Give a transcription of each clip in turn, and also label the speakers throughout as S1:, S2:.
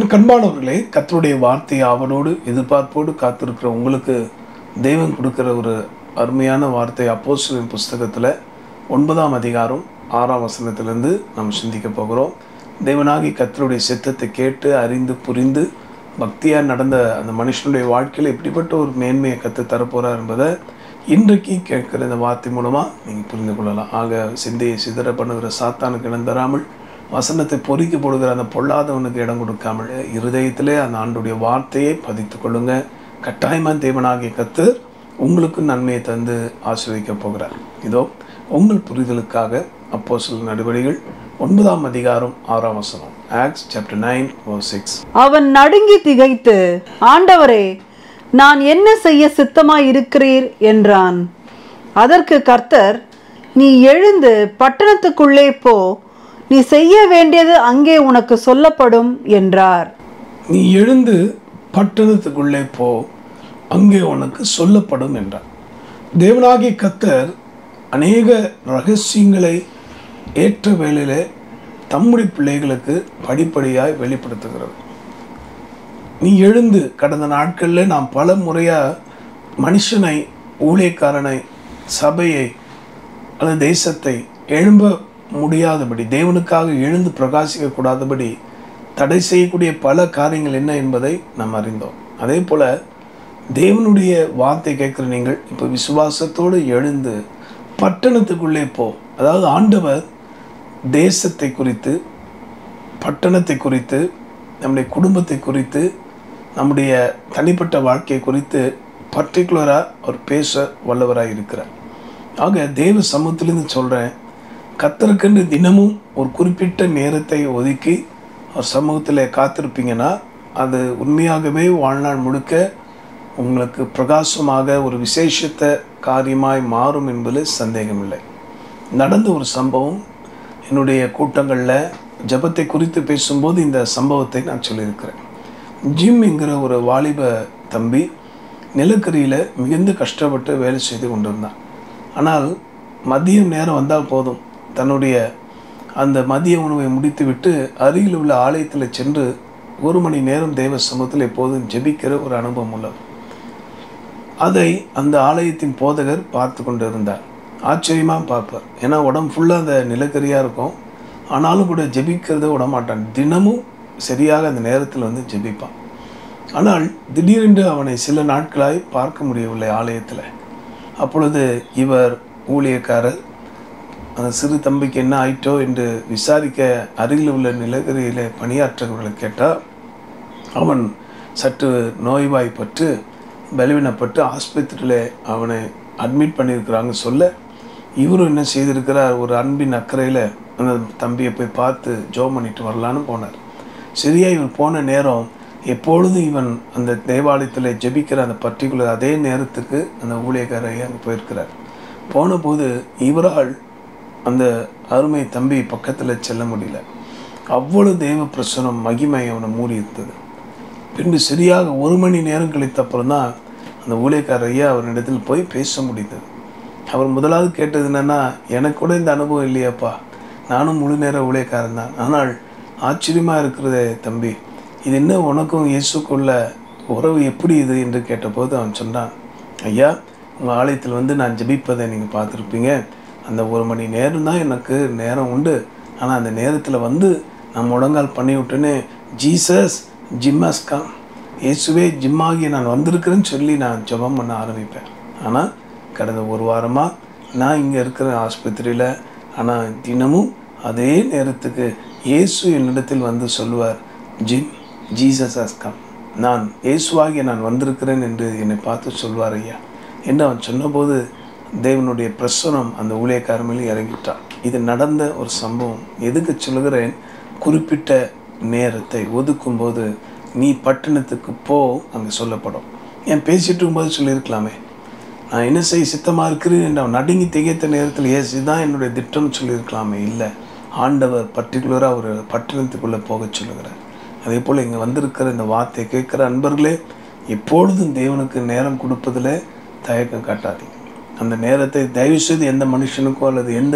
S1: கண்பானவர்களே, கர்த்தருடைய வார்த்தை ஆவலோடு எதிர்பார்ப்போடு காத்திருக்கிற உங்களுக்கு தேவன் கொடுக்கிற ஒரு அருமையான வார்த்தை அப்போஸ்தலரின் புஸ்தகத்தில் 9ஆம் அதிகாரம் 6ஆம் வசனத்திலிருந்து நாம் சிந்திக்க போகிறோம். தேவனாகி கர்த்தருடைய சித்தத்தை கேட்டு அறிந்து புரிந்து பக்தியாக நடந்த அந்த மனுஷனுடைய வாழ்க்கையில் எப்படிப்பட்ட ஒரு மேன்மையை கற்று தரப்போகிறார் என்பதை இன்றைக்கு கேட்குற இந்த வார்த்தை மூலமாக நீங்கள் புரிந்து கொள்ளலாம். ஆக சிந்தையை சிதற பண்ணுகிற சாத்தானுக்கு இடம் தராமல், வசனத்தை பொறுக்கி போடுகிற அந்த பொல்லாதவனுக்கு இடம் கொடுக்காமல் இருதயத்திலே அந்த ஆண்டுடைய வார்த்தையை பதித்து கொள்ளுங்க. கட்டாயமாக தேவனாகிய கர்த்தர் உங்களுக்கு நன்மையை தந்து ஆசீர்வதிக்க போகிறார். இதோ உங்கள் புரிதலுக்காக அப்போஸ்தலர் நடவடிக்கைகள் 9ஆம் அதிகாரம் 6ஆம் வசனம். Acts chapter 9:6.
S2: அவன் நடுங்கி திகைத்து, ஆண்டவரே, நான் என்ன செய்ய சித்தமாய் இருக்கிறீர் என்றான். அதற்கு கர்த்தர், நீ எழுந்து பட்டணத்துக்குள்ளே போ, நீ செய்ய வேண்டியது அங்கே உனக்கு சொல்லப்படும் என்றார்.
S1: நீ எழுந்து பட்டணத்துக்குள்ளே போ, அங்கே உனக்கு சொல்லப்படும் என்றார். தேவனாகிய கர்த்தர் அநேக ரகசியங்களை ஏற்ற வேளையிலே தம்முடைய பிள்ளைகளுக்கு படிப்படியாய் வெளிப்படுத்துகிறது. நீ எழுந்து, கடந்த நாட்களில் நாம் பல முறையாக மனுஷனை, ஊழியக்காரனை, சபையை அல்லது தேசத்தை எழும்ப முடியாதபடி, தேவனுக்காக எழுந்து பிரகாசிக்கக்கூடாதபடி தடை செய்யக்கூடிய பல காரியங்கள் என்ன என்பதை நாம் அறிந்தோம். அதே போல் தேவனுடைய வார்த்தை கேட்குற நீங்கள் இப்போ விசுவாசத்தோடு எழுந்து பட்டணத்துக்குள்ளே போ. அதாவது ஆண்டவர் தேசத்தை குறித்து, பட்டணத்தை குறித்து, நம்முடைய குடும்பத்தை குறித்து, நம்முடைய தனிப்பட்ட வாழ்க்கையை குறித்து பர்டிகுலராக அவர் பேச வல்லவராக இருக்கிறார். ஆக தேவ சமூகத்திலேருந்து சொல்கிறேன், கர்த்தருக்கென்று தினமும் ஒரு குறிப்பிட்ட நேரத்தை ஒதுக்கி அவர் சமூகத்தில் காத்திருப்பீங்கன்னா அது உண்மையாகவே வாழ்நாள் முழுக்க உங்களுக்கு பிரகாசமாக ஒரு விசேஷத்த காரியமாய் மாறும் என்பதில் சந்தேகமில்லை. நடந்த ஒரு சம்பவம், என்னுடைய கூட்டங்களில் ஜபத்தை குறித்து பேசும்போது இந்த சம்பவத்தை நான் சொல்லியிருக்கிறேன். ஜிம் என்கிற ஒரு வாலிப தம்பி நிலக்கரியில் மிகுந்த கஷ்டப்பட்டு வேலை செய்து கொண்டிருந்தான். ஆனால் மதியம் நேரம் வந்தால் போதும், தன்னுடைய அந்த மதிய உணவை முடித்துவிட்டு அருகில் உள்ள ஆலயத்தில் சென்று 1 மணி நேரம் தேவ சமூகத்தில் எப்போதும் ஜெபிக்கிற ஒரு அனுபவம் உள்ளது. அதை அந்த ஆலயத்தின் போதகர் பார்த்து கொண்டு இருந்தார். ஆச்சரியமாக பார்ப்பார். ஏன்னா உடம்பு ஃபுல்லாக அந்த நிலக்கரியாக இருக்கும், ஆனாலும் கூட ஜெபிக்கிறத விடமாட்டான். தினமும் சரியாக அந்த நேரத்தில் வந்து ஜெபிப்பான். ஆனால் திடீரென்று அவனை சில நாட்களாய் பார்க்க முடியவில்லை ஆலயத்தில். அப்பொழுது இவர் ஊழியக்காரர் அந்த சிறு தம்பிக்கு என்ன ஆயிட்டோ என்று விசாரிக்க அருகில் உள்ள நிலக்கரியில் பணியாற்றவர்களை கேட்டால், அவன் சற்று நோய்வாய்ப்பட்டு பலவீனப்பட்டு ஆஸ்பத்திரியில் அவனை அட்மிட் பண்ணியிருக்கிறாங்க சொல்ல, இவரும் என்ன செய்திருக்கிறார், ஒரு அன்பின் அக்கறையில் அந்த தம்பியை போய் பார்த்து ஜெபம் பண்ணிட்டு வரலான்னு போனார். சரியா இவர் போன நேரம், எப்பொழுதும் இவன் அந்த தேவாலயத்தில் ஜெபிக்கிற அந்த பர்டிகுலர் அதே நேரத்துக்கு அந்த ஊழியக்காரையை அங்கே போயிருக்கிறார். போன போது இவரால் அந்த அருமை தம்பி பக்கத்தில் செல்ல முடியல. அவ்வளவு தேவ பிரசனம், மகிமை அவனை மூடி இருந்தது. பின்பு சரியாக 1 மணி நேரம் கழித்த அப்புறம் தான் அந்த ஊழியக்காரையா அவரிடத்தில் போய் பேச முடிந்தது. அவர் முதலாவது கேட்டது என்னென்னா, எனக்கு கூட இந்த அனுபவம் இல்லையாப்பா, நானும் முழு நேர ஊழியக்காரன் தான், ஆனால் ஆச்சரியமாக இருக்கிறதே தம்பி, இது என்ன உனக்கும் இயேசுக்குள்ள உறவு எப்படி இது என்று கேட்டபோது அவன் சொன்னான், ஐயா, உங்கள் ஆலயத்தில் வந்து நான் ஜெபிப்பதை நீங்கள் பார்த்துருப்பீங்க. அந்த 1 மணி நேரம் தான் எனக்கு நேரம் உண்டு. ஆனால் அந்த நேரத்தில் வந்து நான் முழங்கால் பண்ணி விட்டுன்னு, ஜீசஸ் ஜிம்மாஸ் கம், இயேசுவே ஜிம்மாகி நான் வந்திருக்கிறேன்னு சொல்லி நான் ஜெபம் பண்ண ஆரம்பிப்பேன். ஆனால் கடந்த 1 வாரமாக நான் இங்கே இருக்கிற ஆஸ்பத்திரியில், ஆனால் தினமும் அதே நேரத்துக்கு இயேசு என்னிடத்தில் வந்து சொல்லுவார், ஜிம் ஜீசஸ் ஹஸ் கம், நான் இயேசுவாகிய நான் வந்திருக்கிறேன் என்று என்னை பார்த்து சொல்வார் ஐயா என்று அவன் சொன்னபோது தேவனுடைய பிரசனம் அந்த ஊழியக்காரன் மேலே இறங்கிட்டான். இது நடந்த ஒரு சம்பவம். எதுக்கு சொல்லுகிறேன், குறிப்பிட்ட நேரத்தை ஒதுக்கும்போது நீ பட்டணத்துக்கு போ, அங்கே சொல்லப்படும். ஏன் பேசிட்டு இருக்கும்போது சொல்லியிருக்கலாமே, நான் என்ன செய்ய சித்தமாக இருக்கிறேன் என்று அவன் நடுங்கி திகைத்த நேரத்தில் இதுதான் என்னுடைய திட்டம்னு சொல்லியிருக்கலாமே. இல்லை, ஆண்டவர் பர்டிகுலராக ஒரு பட்டணத்துக்குள்ளே போக சொல்லுகிறார். அதே போல் இங்கே வந்திருக்கிற இந்த வார்த்தை கேட்குற அன்பர்களே, எப்பொழுதும் தேவனுக்கு நேரம் கொடுப்பதில் தயக்கம் காட்டாதீங்க. அந்த நேரத்தை தயவுசெய்து எந்த மனுஷனுக்கோ அல்லது எந்த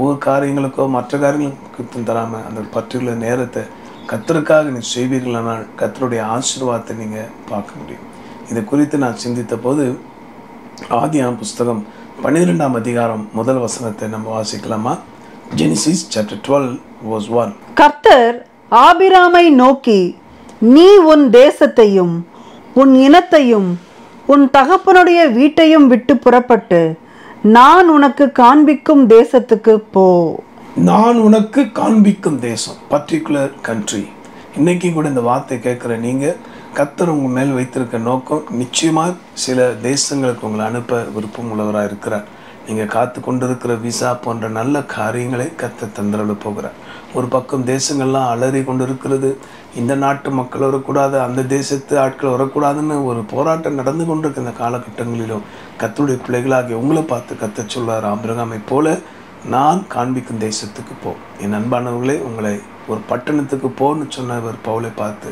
S1: ஒரு காரியங்களுக்கோ மற்ற காரியங்களுக்கும் தராமல் அந்த பர்டிகுலர் நேரத்தை கர்த்தருக்காக நீ செய்வீர்களானால் கர்த்தருடைய ஆசீர்வாதத்தை நீங்கள் பார்க்க முடியும். இதை குறித்து நான் சிந்தித்த போது ஆதியாகமம் புஸ்தகம் 12ஆம் அதிகாரம் முதல் வசனத்தை நம்ம வாசிக்கலாமா? Genesis chapter 12 verse 1.
S2: கர்த்தர் ஆபிராமை நோக்கி, நீ உன் தேசத்தையும் உன் இனத்தையும் உன் தகப்பனுடைய வீட்டையும் விட்டு புறப்பட்டு நான் உனக்கு காண்பிக்கும் தேசத்துக்கு போ.
S1: நான் உனக்கு காண்பிக்கும் தேசம், பர்டிகுலர் கண்ட்ரி. இன்னைக்கு கூட இந்த வார்த்தை கேட்குற நீங்கள், கர்த்தர் உங்கள் மேல் வைத்திருக்க நோக்கம் நிச்சயமாக சில தேசங்களுக்கு உங்களை அனுப்ப விருப்பம் உள்ளவராக இருக்கிறார். நீங்கள் காத்து கொண்டிருக்கிற விசா போன்ற நல்ல காரியங்களை கர்த்தர் தந்தரல போகிறார். ஒரு பக்கம் தேசங்கள்லாம் அலறி கொண்டு இருக்கிறது, இந்த நாட்டு மக்கள் வரக்கூடாது, அந்த தேசத்து ஆட்கள் வரக்கூடாதுன்னு ஒரு போராட்டம் நடந்து கொண்டிருக்க இந்த காலகட்டங்களிலும் கர்த்தருடைய பிள்ளைகளாகிய உங்களை பார்த்து கர்த்தர் சொல்வார், ஆபிரகாமை போல நான் காண்பிக்கும் தேசத்துக்கு போ. என் அன்பானவர்களே, உங்களை ஒரு பட்டணத்துக்கு போன்னு சொன்னவர் பவுலை பார்த்து,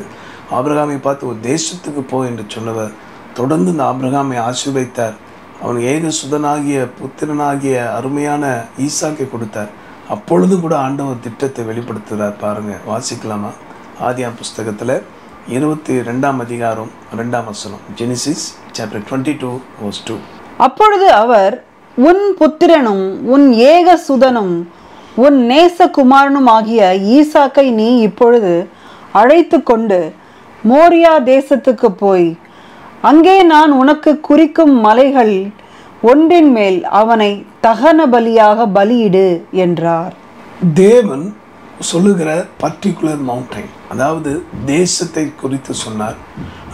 S1: ஆபிரகாமை பார்த்து ஒரு தேசத்துக்கு போ என்று சொன்னவர் தொடர்ந்து இந்த ஆபிரகாமை ஆசீர்வதித்தார். அவன் ஏக சுதனாகிய புத்திரனாகிய அருமையான ஈசாக்கை கொடுத்தார். அப்பொழுது கூட ஆண்டவர் திட்டத்தை வெளிப்படுத்துகிறார். பாருங்க, வாசிக்கலாமா? ஆதியாகமம் புஸ்தகத்தில் 22ஆம் அதிகாரம் 2ஆம் வசனம். Genesis chapter 22 verse 2.
S2: அப்பொழுது அவர், உன் புத்திரனும் உன் ஏக சுதனும் உன் நேசகுமாரனும் ஆகிய ஈசாக்கை நீ இப்பொழுது அழைத்து கொண்டு மோரியா தேசத்துக்கு போய் அங்கே நான் உனக்கு குறிக்கும் மலைகள் ஒன்றின் மேல் அவனை தகன பலியாக பலியிடு என்றார்.
S1: தேவன் சொல்லுகிற பர்டிகுலர் மவுண்டைன், அதாவது தேசத்தை குறித்து சொன்னார்.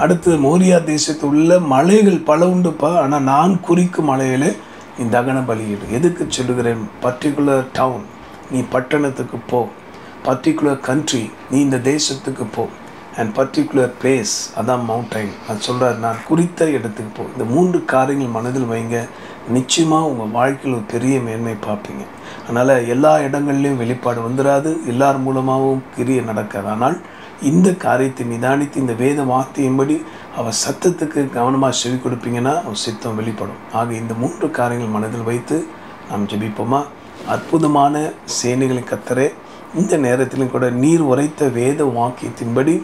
S1: அடுத்து மோரியா தேசத்தில் உள்ள மலைகள் பல உண்டுப்பா, ஆனால் நான் குறிக்கும் மலையிலே நீ தகன பலியிடு. எதுக்கு சொல்லுகிறேன்? பர்டிகுலர் டவுன், நீ பட்டணத்துக்கு போ. பர்டிகுலர் கண்ட்ரி, நீ இந்த தேசத்துக்கு போ. அண்ட் பர்டிகுலர் பிளேஸ், அதான் மவுண்டைன். அது சொல்கிறார், நான் குறித்த இடத்துக்கு போ. இந்த 3 காரியங்கள் மனதில் வைங்க. நிச்சயமாக உங்கள் வாழ்க்கையில் ஒரு பெரிய மேன்மை பார்ப்பீங்க. அதனால் எல்லா இடங்கள்லையும் வெளிப்பாடு வந்துடாது, எல்லார் மூலமாகவும் கிரியை நடக்காது. ஆனால் இந்த காரியத்தை நிதானித்து இந்த வேத வார்த்தையின்படி அவர் சத்தத்துக்கு கவனமாக செவி கொடுப்பீங்கன்னா அவர் சித்தம் வெளிப்படும். ஆக இந்த 3 காரியங்கள் மனதில் வைத்து நாம் ஜெபிப்போமா? அற்புதமான சேனைகளின் கர்த்தரே, இந்த நேரத்திலும் கூட நீர் உரைத்த வேத வாக்கியத்தின்படி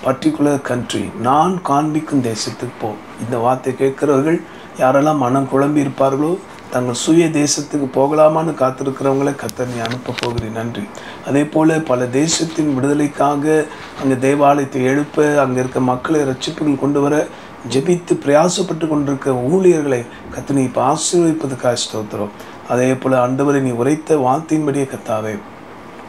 S1: பர்டிகுலர் கண்ட்ரி, நான் காண்பிக்கும் தேசத்துக்கு போ. இந்த வார்த்தை கேட்கிறவர்கள் யாரெல்லாம் மனம் குழம்பி இருப்பார்களோ, தங்கள் சுய தேசத்துக்கு போகலாமான்னு காத்திருக்கிறவங்களை கர்த்தர் நீ அனுப்ப போகிறேன். நன்றி. அதே போல் பல தேசத்தின் விடுதலைக்காக அங்கே தேவாலயத்தை எழுப்ப, அங்கே இருக்க மக்களை ரட்சிப்புகள் கொண்டு வர ஜெபித்து பிரயாசப்பட்டு கொண்டிருக்க ஊழியர்களை கர்த்தர் நீ இப்போ ஆசீர்வதிப்பதற்காக ஸ்தோத்திரம். அதே போல் ஆண்டவரை நீ உரைத்த வார்த்தையின்படியே கர்த்தாவே,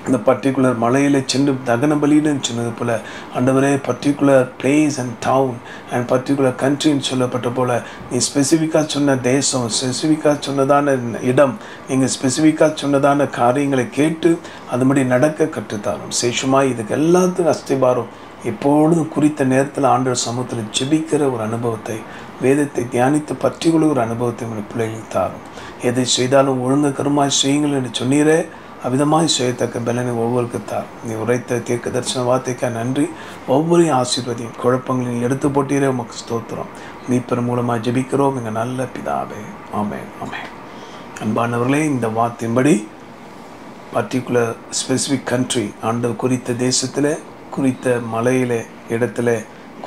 S1: இந்த பர்டிகுலர் மலையில் சென்று தகன பலியிடுன்னு சொன்னது போல் ஆண்டவரே, particular place and town and particular கண்ட்ரின்னு சொல்லப்பட்ட போல் நீ ஸ்பெசிஃபிக்காக சொன்ன தேசம், ஸ்பெசிஃபிக்காக சொன்னதான இடம், நீங்கள் ஸ்பெசிஃபிக்காக சொன்னதான காரியங்களை கேட்டு அதுபடி நடக்க கற்றுத்தாரும். சேஷமாக இதுக்கு எல்லாத்துக்கும் அஸ்திபாரம் எப்பொழுதும் குறித்த நேரத்தில் ஆண்டவர் சமூகத்தில் ஜெபிக்கிற ஒரு அனுபவத்தை, வேதத்தை தியானித்து பற்றிக்கொள்ள ஒரு அனுபவத்தை உங்கள் பிள்ளைகளுக்கு தாரும். எதை செய்தாலும் ஒழுங்கு கருமாய் செய்யுங்கள் என்று சொன்னீரே, அவ்விதமாய் செய்யத்தக்க பலனை ஒவ்வொருக்கு தார். நீ உரைத்த தீர்க்க தரிசன வார்த்தைக்காக நன்றி. ஒவ்வொரு ஆசீர்வதியும் குழப்பங்களையும் எடுத்து போட்டீரே, உமக்கு ஸ்தோத்திரம். மீட்பர் மூலமாக ஜெபிக்கிறோம் எங்கள் நல்ல பிதாவே. ஆமென், ஆமென். அன்பானவர்களே, இந்த வார்த்தையின்படி பர்டிகுலர் ஸ்பெசிஃபிக் கண்ட்ரி, ஆண்டவர் குறித்த தேசத்தில், குறித்த மலையில், இடத்துல,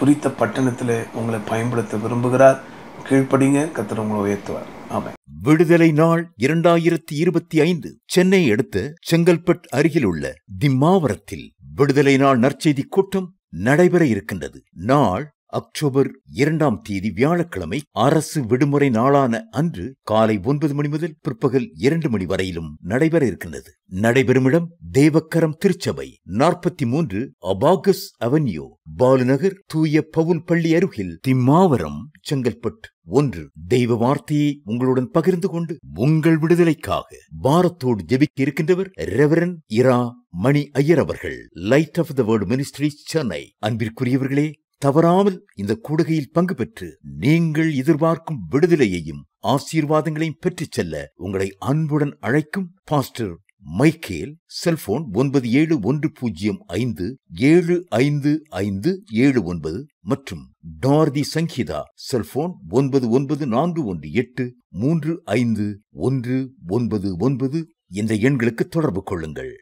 S1: குறித்த பட்டணத்தில் உங்களை பயன்படுத்த விரும்புகிறார். கீழ்ப்படிங்க, கர்த்தர் உங்களை உயர்த்துவார். ஆமென்.
S3: விடுதலை நாள் 2025 சென்னை அடுத்த செங்கல்பட்டு அருகில் உள்ள திம்மாவரத்தில் விடுதலை நாள் நற்செய்தி கூட்டம் நடைபெற இருக்கின்றது. நாள் அக்டோபர் 2ஆம் தேதி வியாழக்கிழமை. அரசு விடுமுறை நாளான அன்று காலை 9 மணி முதல் பிற்பகல் 2 மணி வரையிலும் நடைபெற இருக்கின்றது. நடைபெறும் இடம் தேவக்கரம் திருச்சபை, 43 அபாகஸ் அவென்யூ, பாலுநகர், தூய பவுல் பள்ளி அருகில், திம்மாவரம், செங்கல்பட்டு 1. தெய்வ வார்த்தையை உங்களுடன் பகிர்ந்து கொண்டு உங்கள் விடுதலைக்காக பாரத்தோடு ஜெபிக்க இருக்கின்றவர் ரெவரன் இரா மணி ஐயர் அவர்கள், light of the world ministries, Chennai. அன்பிற்குரியவர்களே, தவறாமல் இந்த கூடுகையில் பங்கு பெற்று நீங்கள் எதிர்பார்க்கும் விடுதலையையும் ஆசீர்வாதங்களையும் பெற்றுச் செல்ல உங்களை அன்புடன் அழைக்கும் பாஸ்டர் மைக்கேல். செல்போன் 9715575579 மற்றும் டார்தி சங்கீதா செல்போன் 9941835199 இந்த எண்களுக்கு தொடர்பு கொள்ளுங்கள்.